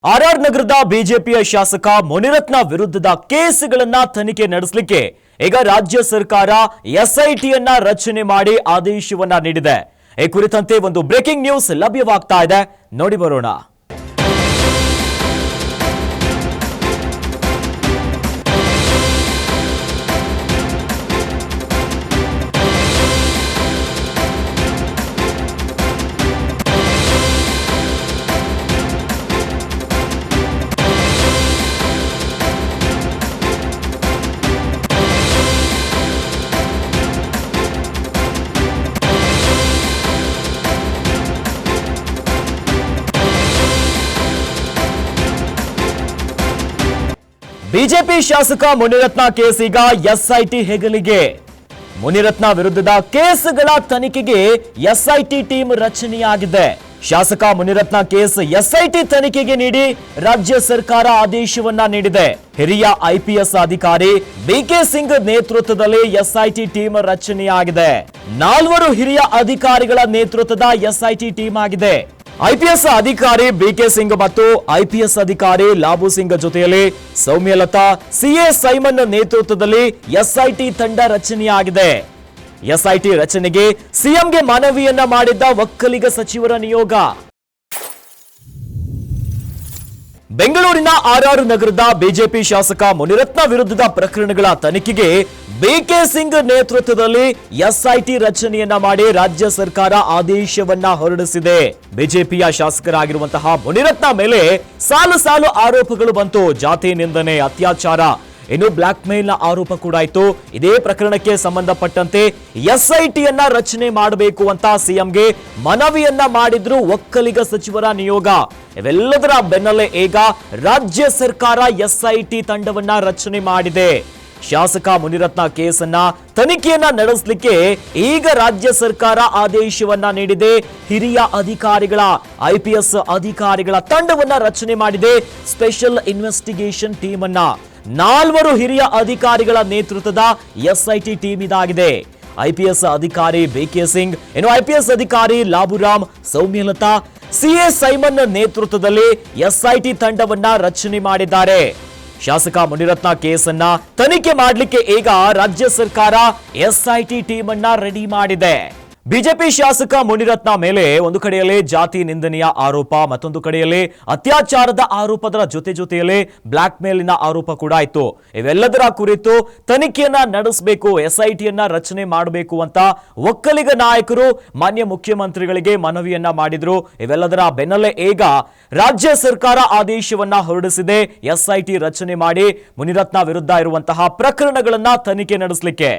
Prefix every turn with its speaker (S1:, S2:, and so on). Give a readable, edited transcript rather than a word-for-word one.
S1: RR ನಗರದ ಬಿಜೆಪಿಯ ಶಾಸಕ ಮುನಿರತ್ನ ವಿರುದ್ಧದ ಕೇಸ್ಗಳನ್ನ ತನಿಖೆ ನಡೆಸಲಿಕ್ಕೆ ಈಗ ರಾಜ್ಯ ಸರ್ಕಾರ ಎಸ್ಐಟಿಯನ್ನ ರಚನೆ ಮಾಡಿ ಆದೇಶವನ್ನ ನೀಡಿದೆ. ಈ ಕುರಿತಂತೆ ಒಂದು ಬ್ರೇಕಿಂಗ್ ನ್ಯೂಸ್ ಲಭ್ಯವಾಗ್ತಾ ಇದೆ, ನೋಡಿ ಬರೋಣ. ಬಿಜೆಪಿ ಶಾಸಕ ಮುನಿರತ್ನ ಕೇಸ್ ಈಗ ಎಸ್ಐಟಿ ಹೆಗಲಿಗೆ. ಮುನಿರತ್ನ ವಿರುದ್ಧದ ಕೇಸ್ಗಳ ತನಿಖೆಗೆ ಎಸ್ಐಟಿ ಟೀಮ್ ರಚನೆಯಾಗಿದೆ. ಶಾಸಕ ಮುನಿರತ್ನ ಕೇಸ್ ಎಸ್ಐಟಿ ತನಿಖೆಗೆ ನೀಡಿ ರಾಜ್ಯ ಸರ್ಕಾರ ಆದೇಶವನ್ನ ನೀಡಿದೆ. ಹಿರಿಯ ಐಪಿಎಸ್ ಅಧಿಕಾರಿ ಬಿಕೆ ಸಿಂಗ್ ನೇತೃತ್ವದಲ್ಲಿ ಎಸ್ಐಟಿ ಟೀಮ್ ರಚನೆಯಾಗಿದೆ. 4 ಹಿರಿಯ ಅಧಿಕಾರಿಗಳ ನೇತೃತ್ವದ ಎಸ್ಐಟಿ ಟೀಮ್ ಆಗಿದೆ. ಐಪಿಎಸ್ ಅಧಿಕಾರಿ ಬಿಕೆ ಸಿಂಗ್ ಮತ್ತು ಐಪಿಎಸ್ ಅಧಿಕಾರಿ ಲಾಬು ಸಿಂಗ್ ಜೊತೆಯಲ್ಲಿ ಸೌಮ್ಯಲತಾ, ಸಿಎ ಸೈಮನ್ ನೇತೃತ್ವದಲ್ಲಿ ಎಸ್ಐಟಿ ತಂಡ ರಚನೆಯಾಗಿದೆ. ಎಸ್ಐಟಿ ರಚನೆಗೆ ಸಿಎಂಗೆ ಮನವಿಯನ್ನ ಮಾಡಿದ್ದ ಒಕ್ಕಲಿಗ ಸಚಿವರ ನಿಯೋಗ. ಬೆಂಗಳೂರಿನ ಆರ್ಆರ್ ನಗರದ ಬಿಜೆಪಿ ಶಾಸಕ ಮುನಿರತ್ನ ವಿರುದ್ಧದ ಪ್ರಕರಣಗಳ ತನಿಖೆಗೆ ಬಿಕೆ ಸಿಂಗ್ ನೇತೃತ್ವದಲ್ಲಿ ಎಸ್ಐಟಿ ರಚನೆಯನ್ನ ಮಾಡಿ ರಾಜ್ಯ ಸರ್ಕಾರ ಆದೇಶವನ್ನ ಹೊರಡಿಸಿದೆ. ಬಿಜೆಪಿಯ ಶಾಸಕರಾಗಿರುವಂತಹ ಮುನಿರತ್ನ ಮೇಲೆ ಸಾಲು ಆರೋಪಗಳು ಬಂತು. ಜಾತಿ ನಿಂದನೆ, ಅತ್ಯಾಚಾರ, ಇನ್ನು ಬ್ಲಾಕ್ ಮೇಲ್ನ ಆರೋಪ ಕೂಡ ಇತ್ತು. ಇದೇ ಪ್ರಕರಣಕ್ಕೆ ಸಂಬಂಧಪಟ್ಟಂತೆ ಎಸ್ಐಟಿಯನ್ನ ರಚನೆ ಮಾಡಬೇಕು ಅಂತ ಸಿಎಂಗೆ ಮನವಿಯನ್ನ ಮಾಡಿದ್ರು ಒಕ್ಕಲಿಗ ಸಚಿವರ ನಿಯೋಗ. ಇವೆಲ್ಲದರ ಬೆನ್ನಲ್ಲೇ ಈಗ ರಾಜ್ಯ ಸರ್ಕಾರ ಎಸ್ಐಟಿ ತಂಡವನ್ನ ರಚನೆ ಮಾಡಿದೆ. ಶಾಸಕ ಮುನಿರತ್ನ ಕೇಸನ್ನ ತನಿಖೆಯನ್ನ ನಡೆಸಲಿಕ್ಕೆ ಈಗ ರಾಜ್ಯ ಸರ್ಕಾರ ಆದೇಶವನ್ನ ನೀಡಿದೆ. ಹಿರಿಯ ಅಧಿಕಾರಿಗಳ ಐಪಿಎಸ್ ಅಧಿಕಾರಿಗಳ ತಂಡವನ್ನ ರಚನೆ ಮಾಡಿದೆ. ಸ್ಪೆಷಲ್ ಇನ್ವೆಸ್ಟಿಗೇಷನ್ ಟೀಮ್ ಅನ್ನ 4 ಹಿರಿಯ ಅಧಿಕಾರಿಗಳ ನೇತೃತ್ವದ ಎಸ್ಐಟಿ ಟೀಮ್ ಇದಾಗಿದೆ. ಐಪಿಎಸ್ ಅಧಿಕಾರಿ ಬಿಕೆ ಸಿಂಗ್, ಇನ್ನು ಐಪಿಎಸ್ ಅಧಿಕಾರಿ ಲಾಬುರಾಮ್, ಸೌಮ್ಯಲತಾ, ಸಿಎ ಸೈಮನ್ ನೇತೃತ್ವದಲ್ಲಿ ಎಸ್ಐಟಿ ತಂಡವನ್ನ ರಚನೆ ಮಾಡಿದ್ದಾರೆ. ಶಾಸಕ ಮುನಿರತ್ನ ಕೇಸನ್ನ ತನಿಖೆ ಮಾಡಲಿಕ್ಕೆ ಈಗ ರಾಜ್ಯ ಸರ್ಕಾರ ಎಸ್ಐಟಿ ಟೀಮ್ ಅನ್ನ ರೆಡಿ ಮಾಡಿದೆ. ಬಿಜೆಪಿ ಶಾಸಕ ಮುನಿರತ್ನ ಮೇಲೆ ಒಂದು ಕಡೆಯಲ್ಲಿ ಜಾತಿ ನಿಂದನೆಯ ಆರೋಪ, ಮತ್ತೊಂದು ಕಡೆಯಲ್ಲಿ ಅತ್ಯಾಚಾರದ ಆರೋಪದ ಜೊತೆಯಲ್ಲಿ ಬ್ಲಾಕ್ ಮೇಲಿನ ಆರೋಪ ಕೂಡ ಇತ್ತು. ಇವೆಲ್ಲದರ ಕುರಿತು ತನಿಖೆಯನ್ನ ನಡೆಸಬೇಕು, ಎಸ್ಐಟಿಯನ್ನ ರಚನೆ ಮಾಡಬೇಕು ಅಂತ ಒಕ್ಕಲಿಗ ನಾಯಕರು ಮಾನ್ಯ ಮುಖ್ಯಮಂತ್ರಿಗಳಿಗೆ ಮನವಿಯನ್ನ ಮಾಡಿದ್ರು. ಇವೆಲ್ಲದರ ಬೆನ್ನಲ್ಲೇ ಈಗ ರಾಜ್ಯ ಸರ್ಕಾರ ಆದೇಶವನ್ನ ಹೊರಡಿಸಿದೆ. ಎಸ್ಐಟಿ ರಚನೆ ಮಾಡಿ ಮುನಿರತ್ನ ವಿರುದ್ಧ ಇರುವಂತಹ ಪ್ರಕರಣಗಳನ್ನ ತನಿಖೆ ನಡೆಸಲಿಕ್ಕೆ